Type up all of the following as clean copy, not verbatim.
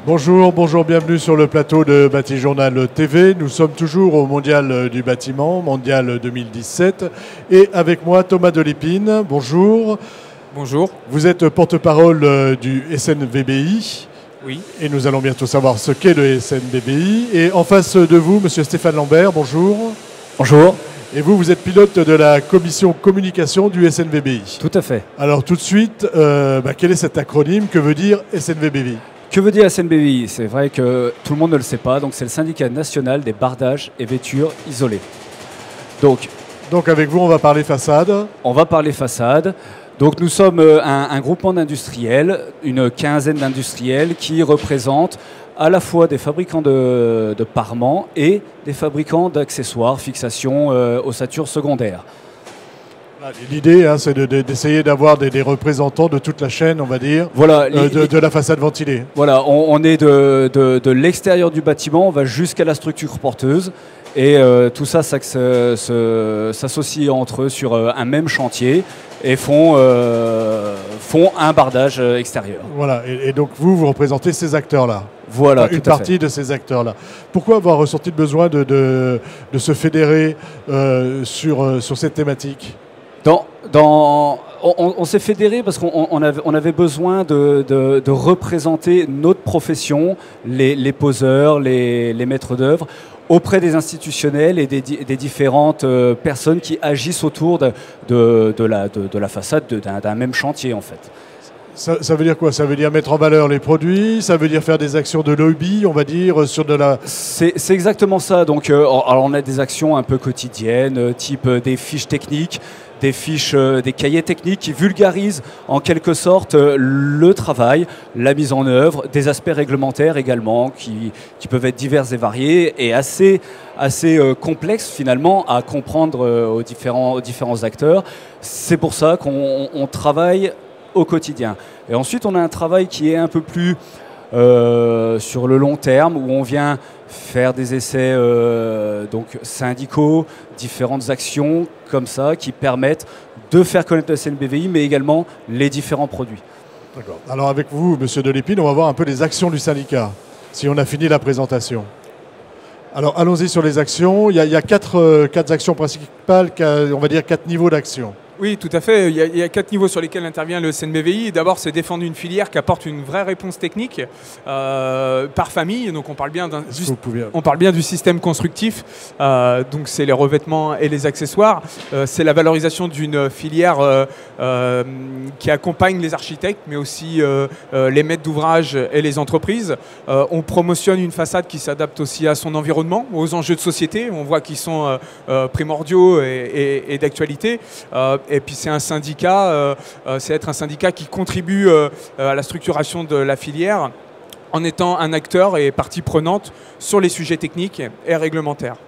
Bonjour, bonjour, bienvenue sur le plateau de Batijournal TV. Nous sommes toujours au Mondial du bâtiment, Mondial 2017. Et avec moi, Thomas Delépine. Bonjour. Bonjour. Vous êtes porte-parole du SNVBI. Oui. Et nous allons bientôt savoir ce qu'est le SNVBI. Et en face de vous, monsieur Stéphane Lambert, bonjour. Bonjour. Et vous, vous êtes pilote de la commission communication du SNVBI. Tout à fait. Alors tout de suite, quel est cet acronyme? Que veut dire SNVBI? Que veut dire SNVBI? C'est vrai que tout le monde ne le sait pas. Donc c'est le syndicat national des bardages et vêtures isolées. Donc avec vous, on va parler façade. On va parler façade. Donc nous sommes un groupement d'industriels, une quinzaine d'industriels qui représentent à la fois des fabricants de parements et des fabricants d'accessoires, fixations, ossatures secondaires. L'idée, c'est d'essayer d'avoir des représentants de toute la chaîne, on va dire, voilà, de la façade ventilée. Voilà, on est de l'extérieur du bâtiment, on va jusqu'à la structure porteuse. Et tout ça s'associe entre eux sur un même chantier et font un bardage extérieur. Voilà, et donc vous représentez ces acteurs-là. Voilà, enfin, une partie de ces acteurs-là. Pourquoi avoir ressenti le besoin de se fédérer sur cette thématique? On s'est fédéré parce qu'on avait besoin de représenter notre profession, les poseurs, les maîtres d'œuvre, auprès des institutionnels et des différentes personnes qui agissent autour de la façade d'un même chantier en fait. Ça veut dire quoi? Ça veut dire mettre en valeur les produits, ça veut dire faire des actions de lobby, on va dire, sur de la... C'est exactement ça. Donc, alors on a des actions un peu quotidiennes, type des fiches techniques, des cahiers techniques qui vulgarisent en quelque sorte le travail, la mise en œuvre, des aspects réglementaires également qui peuvent être divers et variés et assez complexes finalement à comprendre aux différents acteurs. C'est pour ça qu'on travaille au quotidien. Et ensuite, on a un travail qui est un peu plus sur le long terme, où on vient faire des essais donc syndicaux, différentes actions comme ça, qui permettent de faire connaître le SNVBI, mais également les différents produits. D'accord. Alors avec vous, monsieur Delépine, on va voir un peu les actions du syndicat, si on a fini la présentation. Alors allons-y sur les actions. Il y a quatre actions principales, on va dire 4 niveaux d'action. Oui, tout à fait. Il y a 4 niveaux sur lesquels intervient le SNVBI. D'abord, c'est défendre une filière qui apporte une vraie réponse technique par famille. Donc, on parle bien du système constructif. Donc, c'est les revêtements et les accessoires. C'est la valorisation d'une filière qui accompagne les architectes, mais aussi les maîtres d'ouvrage et les entreprises. On promotionne une façade qui s'adapte aussi à son environnement, aux enjeux de société. On voit qu'ils sont primordiaux et d'actualité. Et puis c'est un syndicat, c'est être un syndicat qui contribue à la structuration de la filière en étant un acteur et partie prenante sur les sujets techniques et réglementaires.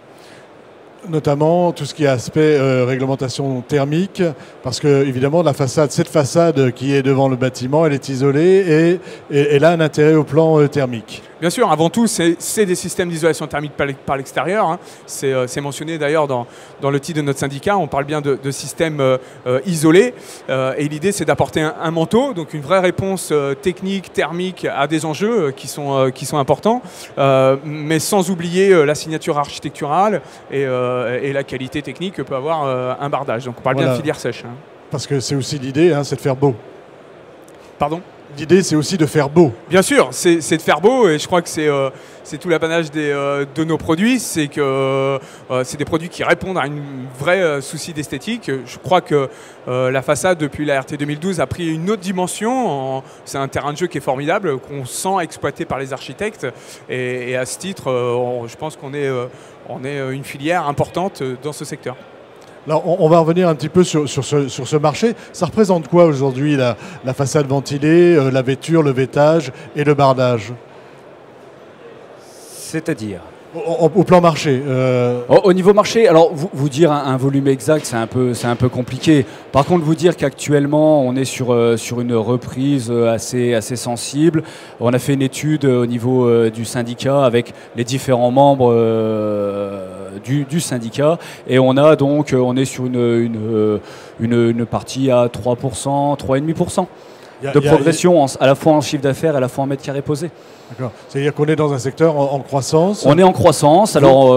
Notamment tout ce qui est aspect réglementation thermique, parce que évidemment cette façade qui est devant le bâtiment, elle est isolée et elle a un intérêt au plan thermique. Bien sûr, avant tout, c'est des systèmes d'isolation thermique par l'extérieur. Hein. C'est mentionné d'ailleurs dans le titre de notre syndicat. On parle bien de systèmes isolés. Et l'idée, c'est d'apporter un manteau, donc une vraie réponse technique, thermique à des enjeux qui sont importants, mais sans oublier la signature architecturale et la qualité technique que peut avoir un bardage. Donc on parle bien de filière sèche. Hein. Parce que c'est aussi l'idée, c'est de faire beau. Pardon ? L'idée, c'est aussi de faire beau. Bien sûr, c'est de faire beau et je crois que c'est tout l'apanage de nos produits. C'est que c'est des produits qui répondent à une vraie souci d'esthétique. Je crois que la façade, depuis la RT 2012, a pris une autre dimension. C'est un terrain de jeu qui est formidable, qu'on sent exploité par les architectes. Et à ce titre, je pense qu'on est une filière importante dans ce secteur. Alors, on va revenir un petit peu sur ce marché. Ça représente quoi aujourd'hui la façade ventilée, la vêture, le vêtage et le bardage? C'est-à-dire au plan marché. Au niveau marché, alors vous dire un volume exact, c'est un peu compliqué. Par contre, vous dire qu'actuellement, on est sur une reprise assez sensible. On a fait une étude au niveau du syndicat avec les différents membres du syndicat et on est sur une partie à 3%, 3,5%. de progression, à la fois en chiffre d'affaires et à la fois en mètres carrés posés. D'accord. C'est-à-dire qu'on est dans un secteur en croissance. On est en croissance. Alors,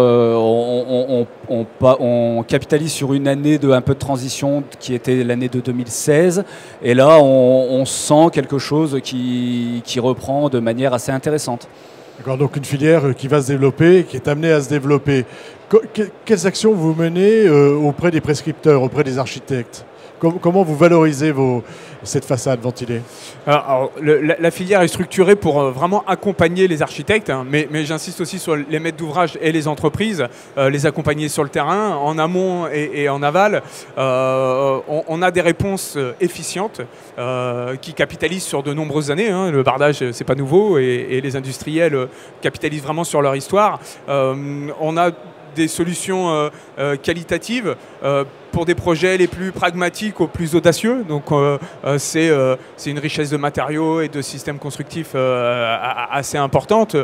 on capitalise sur une année de un peu de transition qui était l'année de 2016. Et là, on sent quelque chose qui reprend de manière assez intéressante. D'accord. Donc une filière qui va se développer, qui est amenée à se développer. Quelles actions vous menez auprès des prescripteurs, auprès des architectes ? Comment vous valorisez cette façade ventilée ? Alors, la filière est structurée pour vraiment accompagner les architectes, hein, mais j'insiste aussi sur les maîtres d'ouvrage et les entreprises, les accompagner sur le terrain, en amont et en aval. On a des réponses efficientes qui capitalisent sur de nombreuses années. Hein. Le bardage, c'est pas nouveau, et les industriels capitalisent vraiment sur leur histoire. On a des solutions qualitatives pour des projets les plus pragmatiques aux plus audacieux. Donc c'est une richesse de matériaux et de systèmes constructifs assez importante.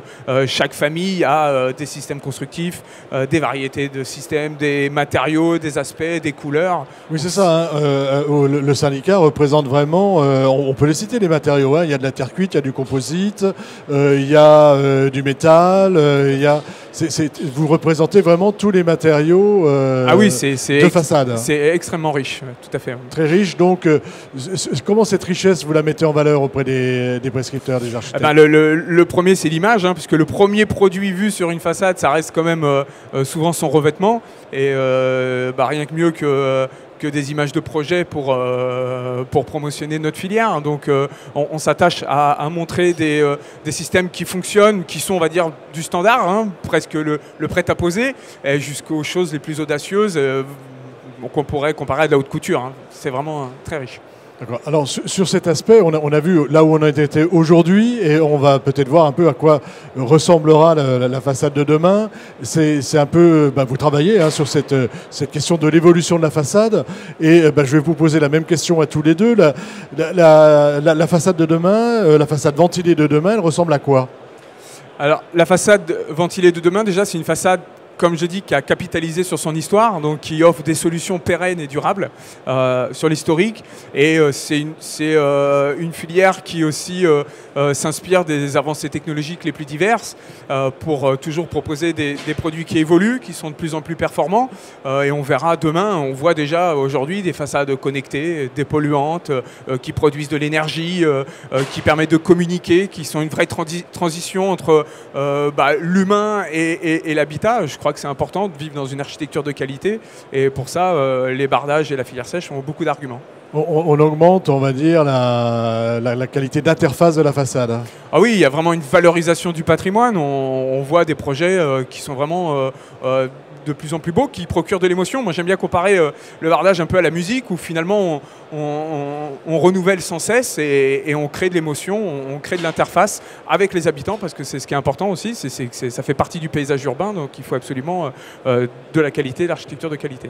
Chaque famille a des systèmes constructifs, des variétés de systèmes, des matériaux, des aspects, des couleurs. Oui, c'est ça. Hein. Le syndicat représente vraiment, on peut les citer les matériaux. Hein. Il y a de la terre cuite, il y a du composite, il y a du métal, vous représentez vraiment tous les matériaux de façade. C'est extrêmement riche, tout à fait. Très riche. Donc, comment cette richesse, vous la mettez en valeur auprès des prescripteurs, des architectes ? Le premier, c'est l'image, hein, puisque le premier produit vu sur une façade, ça reste quand même souvent son revêtement. Et rien que mieux que des images de projet pour promotionner notre filière. Donc on s'attache à montrer des systèmes qui fonctionnent, qui sont, on va dire, du standard, hein, presque le prêt-à-poser, jusqu'aux choses les plus audacieuses qu'on pourrait comparer à de la haute couture. Hein. C'est vraiment très riche. D'accord. Alors sur cet aspect, on a vu là où on a été aujourd'hui, et on va peut-être voir un peu à quoi ressemblera la façade de demain. C'est un peu, vous travaillez hein, sur cette question de l'évolution de la façade, et je vais vous poser la même question à tous les deux. La façade de demain, la façade ventilée de demain, elle ressemble à quoi ? Alors la façade ventilée de demain, déjà, c'est une façade, comme je dis, qui a capitalisé sur son histoire, donc qui offre des solutions pérennes et durables sur l'historique. Et c'est une filière qui aussi s'inspire des avancées technologiques les plus diverses pour toujours proposer des produits qui évoluent, qui sont de plus en plus performants. Et on verra demain, on voit déjà aujourd'hui des façades connectées, dépolluantes, qui produisent de l'énergie, qui permettent de communiquer, qui sont une vraie transition entre l'humain et l'habitat. Je crois que c'est important de vivre dans une architecture de qualité, et pour ça, les bardages et la filière sèche ont beaucoup d'arguments. On augmente, on va dire, la qualité d'interface de la façade. Ah oui, il y a vraiment une valorisation du patrimoine. On voit des projets qui sont vraiment de plus en plus beaux, qui procurent de l'émotion. Moi, j'aime bien comparer le bardage un peu à la musique, où finalement on renouvelle sans cesse et on crée de l'émotion, on crée de l'interface avec les habitants, parce que c'est ce qui est important aussi, ça fait partie du paysage urbain, donc il faut absolument de la qualité, de l'architecture de qualité.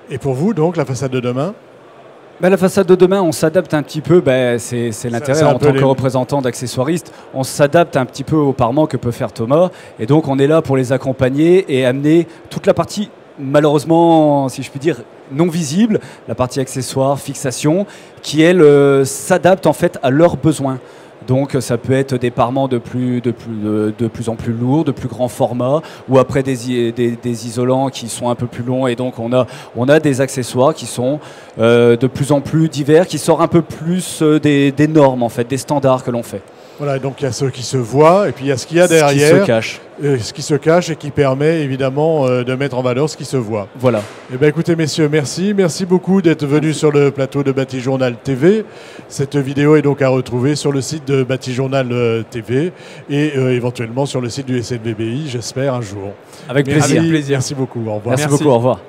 Et pour vous, donc, la façade de demain ? La façade de demain, on s'adapte un petit peu, c'est l'intérêt en tant que représentant d'accessoiristes, on s'adapte un petit peu au parement que peut faire Thomas, et donc on est là pour les accompagner et amener toute la partie, malheureusement, si je puis dire, non visible, la partie accessoire, fixation, qui elle s'adapte en fait à leurs besoins. Donc ça peut être des parements de plus en plus lourds, de plus grand format, ou après des isolants qui sont un peu plus longs, et donc on a des accessoires qui sont de plus en plus divers, qui sortent un peu plus des normes en fait, des standards que l'on fait. Voilà, donc il y a ceux qui se voient, et puis il y a ce qu'il y a derrière, ce qui se cache et qui permet évidemment de mettre en valeur ce qui se voit. Voilà. Eh bien, écoutez messieurs, merci beaucoup d'être venus sur le plateau de Bâti-Journal TV. Cette vidéo est donc à retrouver sur le site de Bâti-Journal TV et éventuellement sur le site du SNVBI, j'espère un jour. Avec plaisir. Merci beaucoup, au revoir. Merci beaucoup, au revoir.